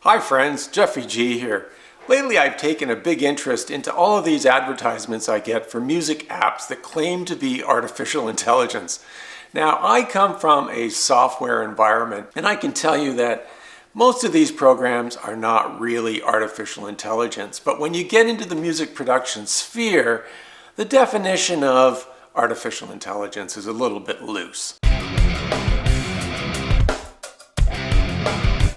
Hi friends, JeffyG here. Lately I've taken a big interest into all of these advertisements I get for music apps that claim to be artificial intelligence. Now I come from a software environment and I can tell you that most of these programs are not really artificial intelligence, but when you get into the music production sphere, the definition of artificial intelligence is a little bit loose.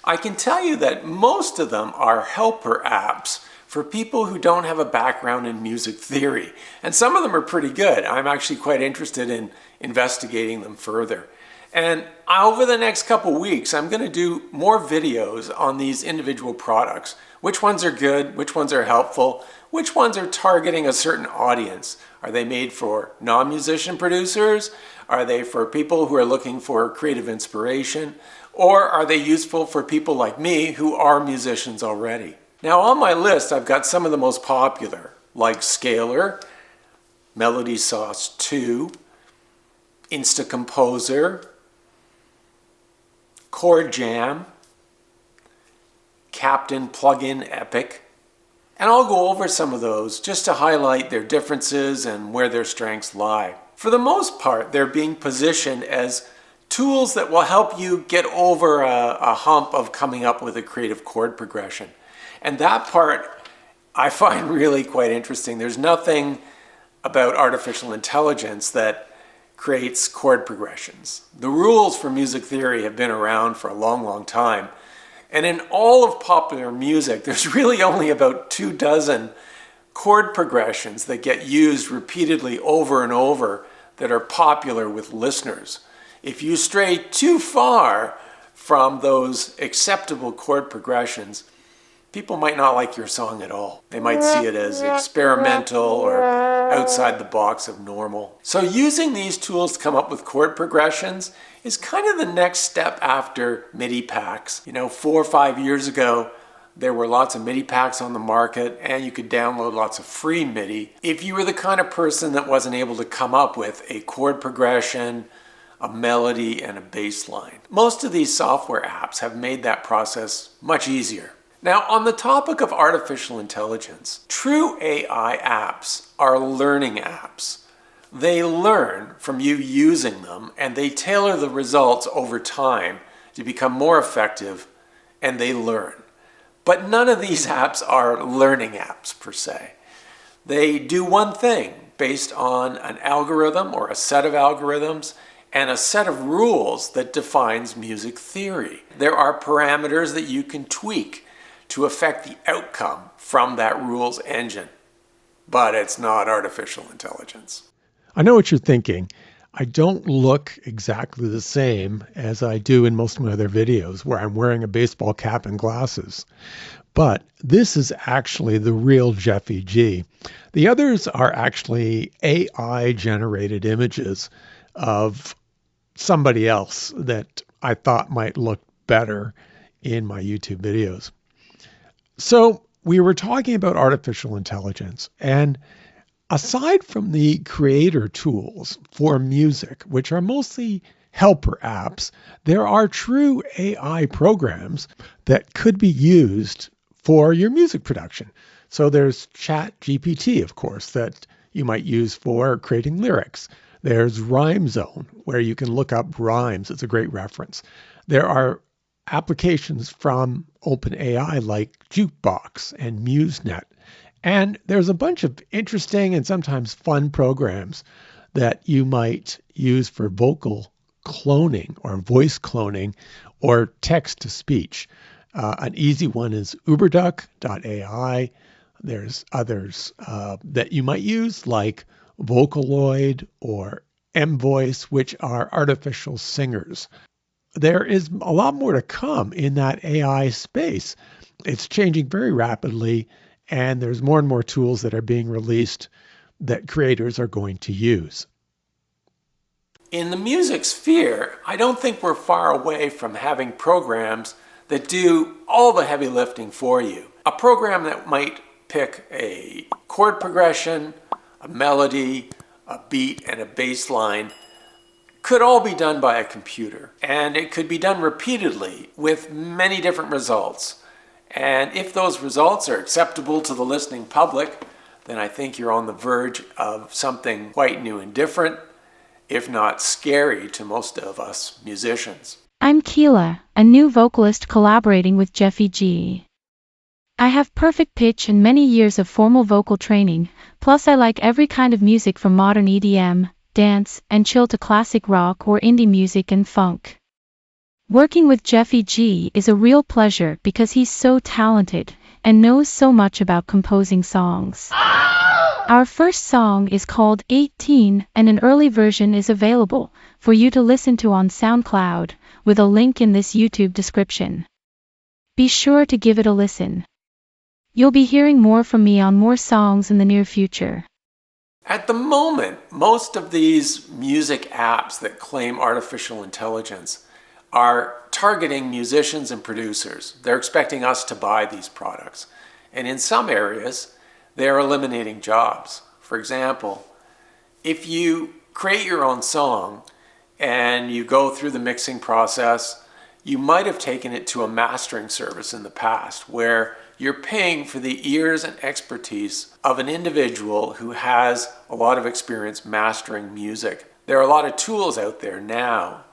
I can tell you that most of them are helper apps for people who don't have a background in music theory. And some of them are pretty good. I'm actually quite interested in investigating them further. And over the next couple weeks, I'm going to do more videos on these individual products. Which ones are good, which ones are helpful, which ones are targeting a certain audience. Are they made for non-musician producers? Are they for people who are looking for creative inspiration? Or are they useful for people like me who are musicians already? Now on my list, I've got some of the most popular, like Scalar, Melody Sauce 2, Instacomposer, Chord Jam, Captain Plugin Epic, and I'll go over some of those just to highlight their differences and where their strengths lie. For the most part, they're being positioned as tools that will help you get over a hump of coming up with a creative chord progression. And that part I find really quite interesting. There's nothing about artificial intelligence that creates chord progressions. The rules for music theory have been around for a long, long time. And in all of popular music, there's really only about 24 chord progressions that get used repeatedly over and over that are popular with listeners. If you stray too far from those acceptable chord progressions, people might not like your song at all. They might see it as experimental or outside the box of normal. So using these tools to come up with chord progressions is kind of the next step after Midi Packs. 4 or 5 years ago, there were lots of Midi Packs on the market and you could download lots of free MIDI. If you were the kind of person that wasn't able to come up with a chord progression, a melody, and a bass line. Most of these software apps have made that process much easier. Now, on the topic of artificial intelligence, true AI apps are learning apps. They learn from you using them, and they tailor the results over time to become more effective, and they learn. But none of these apps are learning apps per se. They do one thing based on an algorithm or a set of algorithms and a set of rules that defines music theory. There are parameters that you can tweak to affect the outcome from that rules engine. But it's not artificial intelligence. I know what you're thinking. I don't look exactly the same as I do in most of my other videos where I'm wearing a baseball cap and glasses. But this is actually the real JeffyG. The others are actually AI-generated images of somebody else that I thought might look better in my YouTube videos. So we were talking about artificial intelligence, and aside from the creator tools for music, which are mostly helper apps, there are true AI programs that could be used for your music production. So there's ChatGPT, of course, that you might use for creating lyrics. There's Rhyme Zone, where you can look up rhymes. It's a great reference. There are applications from OpenAI like Jukebox and MuseNet. And there's a bunch of interesting and sometimes fun programs that you might use for vocal cloning or voice cloning or text-to-speech. An easy one is uberduck.ai. There's others that you might use like Vocaloid or mVoice, which are artificial singers. There is a lot more to come in that AI space. It's changing very rapidly, and there's more and more tools that are being released that creators are going to use. In the music sphere, I don't think we're far away from having programs that do all the heavy lifting for you. A program that might pick a chord progression, a melody, a beat, and a bass line could all be done by a computer. And it could be done repeatedly with many different results. And if those results are acceptable to the listening public, then I think you're on the verge of something quite new and different, if not scary to most of us musicians. I'm Keela, a new vocalist collaborating with JeffyG. I have perfect pitch and many years of formal vocal training, plus I like every kind of music from modern EDM, dance, and chill to classic rock or indie music and funk. Working with JeffyG is a real pleasure because he's so talented and knows so much about composing songs. Our first song is called 18 and an early version is available for you to listen to on SoundCloud with a link in this YouTube description. Be sure to give it a listen. You'll be hearing more from me on more songs in the near future. At the moment, most of these music apps that claim artificial intelligence are targeting musicians and producers. They're expecting us to buy these products. And in some areas, they're eliminating jobs. For example, if you create your own song and you go through the mixing process, you might have taken it to a mastering service in the past where you're paying for the ears and expertise of an individual who has a lot of experience mastering music. There are a lot of tools out there now,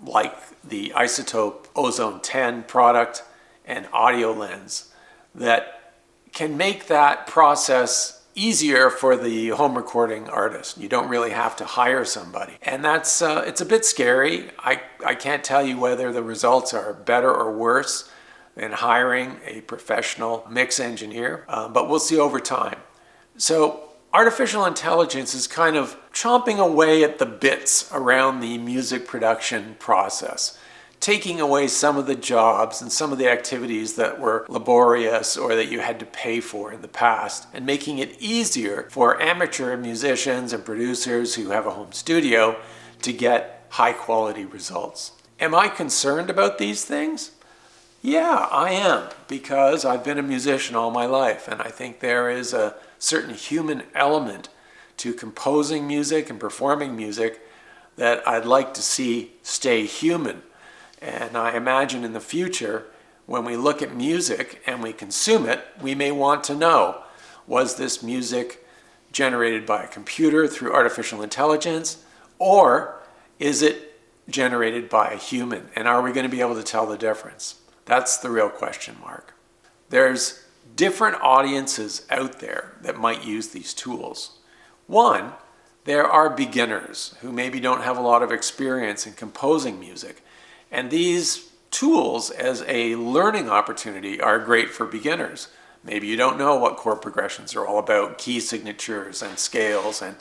like the Isotope Ozone 10 product and Audio Lens, that can make that process easier for the home recording artist. You don't really have to hire somebody. And that's it's a bit scary. I can't tell you whether the results are better or worse than hiring a professional mix engineer, but we'll see over time. So artificial intelligence is kind of chomping away at the bits around the music production process, taking away some of the jobs and some of the activities that were laborious or that you had to pay for in the past, and making it easier for amateur musicians and producers who have a home studio to get high quality results. Am I concerned about these things? Yeah, I am, because I've been a musician all my life, and I think there is a certain human element to composing music and performing music that I'd like to see stay human. And I imagine in the future, when we look at music and we consume it, we may want to know, was this music generated by a computer through artificial intelligence, or is it generated by a human? And are we going to be able to tell the difference? That's the real question mark. There's different audiences out there that might use these tools. One, there are beginners who maybe don't have a lot of experience in composing music. And these tools as a learning opportunity are great for beginners. Maybe you don't know what chord progressions are all about, key signatures and scales and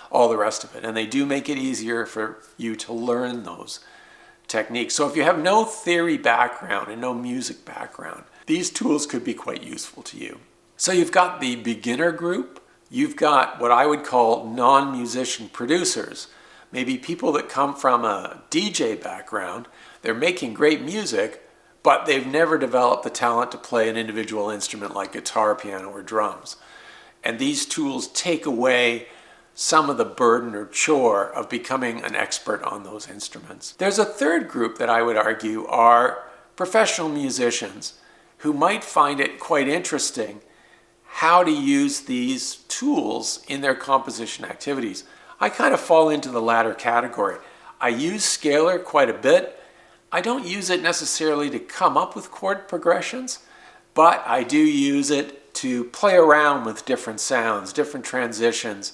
all the rest of it. And they do make it easier for you to learn those techniques. So if you have no theory background and no music background, these tools could be quite useful to you. So you've got the beginner group, you've got what I would call non-musician producers, maybe people that come from a DJ background. They're making great music, but they've never developed the talent to play an individual instrument like guitar, piano, or drums. And these tools take away some of the burden or chore of becoming an expert on those instruments. There's a third group that I would argue are professional musicians who might find it quite interesting how to use these tools in their composition activities. I kind of fall into the latter category. I use scalar quite a bit. I don't use it necessarily to come up with chord progressions, but I do use it to play around with different sounds, different transitions,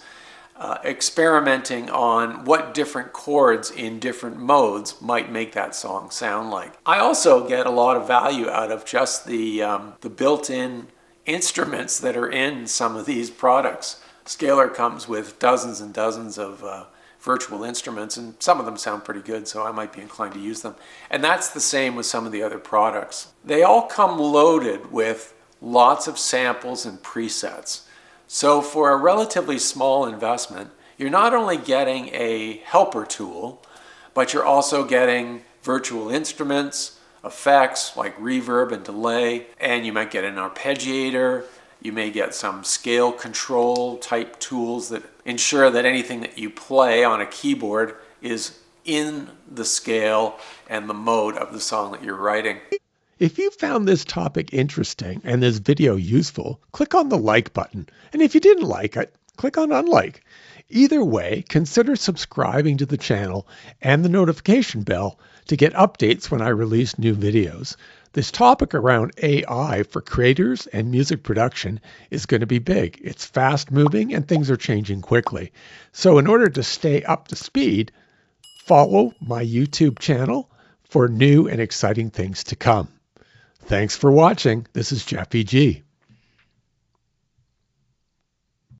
experimenting on what different chords in different modes might make that song sound like. I also get a lot of value out of just the built-in instruments that are in some of these products. Scalar comes with dozens and dozens of virtual instruments, and some of them sound pretty good, so I might be inclined to use them. And that's the same with some of the other products. They all come loaded with lots of samples and presets. So for a relatively small investment, you're not only getting a helper tool, but you're also getting virtual instruments, effects like reverb and delay, and you might get an arpeggiator. You may get some scale control type tools that ensure that anything that you play on a keyboard is in the scale and the mode of the song that you're writing. If you found this topic interesting and this video useful, click on the like button. And if you didn't like it, click on unlike. Either way, consider subscribing to the channel and the notification bell to get updates when I release new videos. This topic around AI for creators and music production is going to be big. It's fast moving and things are changing quickly. So in order to stay up to speed, follow my YouTube channel for new and exciting things to come. Thanks for watching. This is JeffyG.